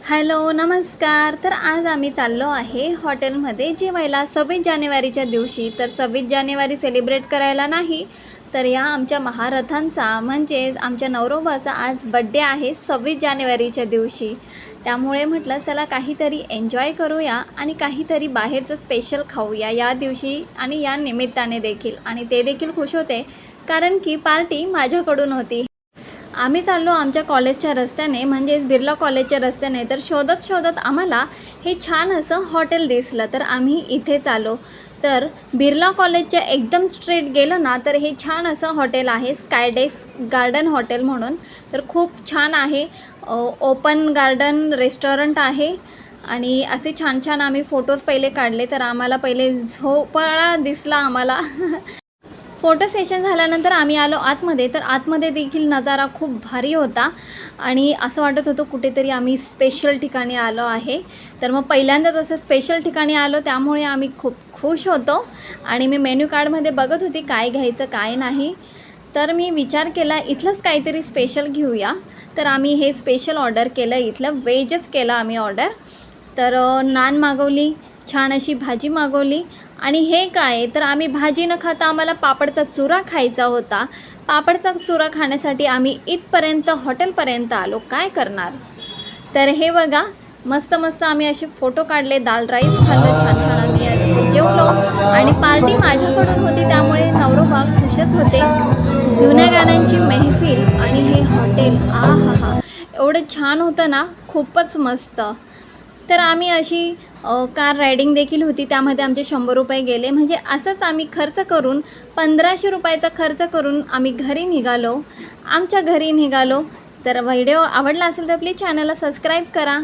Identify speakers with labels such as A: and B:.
A: Hello, नमस्कार. तर आज आम्ही चाललो आहे हॉटेलमध्ये जेवायला 26 जानेवारीच्या दिवशी. तर 26 जानेवारी सेलिब्रेट करायला नाही, तर या आमच्या महारथांचा म्हणजे आमच्या नवरोबाचा आज बड्डे आहे 26 जानेवारीच्या दिवशी. त्यामुळे म्हटलं चला काहीतरी एन्जॉय करूया आणि काहीतरी बाहेरचं स्पेशल खाऊया या दिवशी आणि या निमित्ताने देखील. आणि ते देखील खुश होते कारण की पार्टी माझ्याकडून होती. आम्ही चाललो आमच्या कॉलेजच्या रस्त्याने म्हणजे बिर्ला कॉलेजच्या रस्त्याने. तर शोधत आम्हाला हे छान असं हॉटेल दिसलं, तर आम्ही इथेच आलो. तर बिर्ला कॉलेजच्या एकदम स्ट्रेट गेलो ना तर हे छान असं हॉटेल आहे, स्कायडेक्स गार्डन हॉटेल म्हणून. तर खूप छान आहे, ओपन गार्डन रेस्टॉरंट आहे. आणि असे छान छान आम्ही फोटोज पहिले काढले. तर आम्हाला पहिले झोपाळा दिसला आम्हाला. फोटो सेशन झाल्यानंतर आम्ही आलो आतमध्ये. तर आतमध्ये देखील नजारा खूप भारी होता आणि असं वाटत होतं कुठेतरी आम्ही स्पेशल ठिकाणी आलो आहे. तर मग पहिल्यांदाच असं स्पेशल ठिकाणी आलो त्यामुळे आम्ही खूप खुश होतो. आणि मी मेन्यू कार्डमध्ये बघत होती काय घ्यायचं काय नाही. तर मी विचार केला इथलंच काहीतरी स्पेशल घेऊया. तर आम्ही हे स्पेशल ऑर्डर केलं, इथलं व्हेजच केलं आम्ही ऑर्डर. तर नान मागवली, छान अशी भाजी मागवली. आणि हे काय तर आम्ही भाजी न खाता आम्हाला पापडचा चुरा खायचा होता. पापडचा चुरा खाण्यासाठी आम्ही इथपर्यंत हॉटेलपर्यंत आलो, काय करणार. तर हे बघा मस्त आम्ही असे फोटो काढले, दाल राईस खाल्लं, छान छान आम्ही असं जेवलो. आणि पार्टी माझ्याकडून होती त्यामुळे नवरोबा खुशच होते. जुन्या गाण्यांची महफिल आणि हे हॉटेल आ हा हा एवढं छान होतं ना, खूपच मस्त. तर आम्ही अशी कार रायडिंग देखील होती, त्यामध्ये आमचे 100 रुपये गेले. म्हणजे असंच आम्ही खर्च करून 1500 रुपयाचा खर्च करून आम्ही आमच्या घरी निघालो. तर व्हिडिओ आवडला असेल तर प्लीज चॅनलला सबस्क्राईब करा.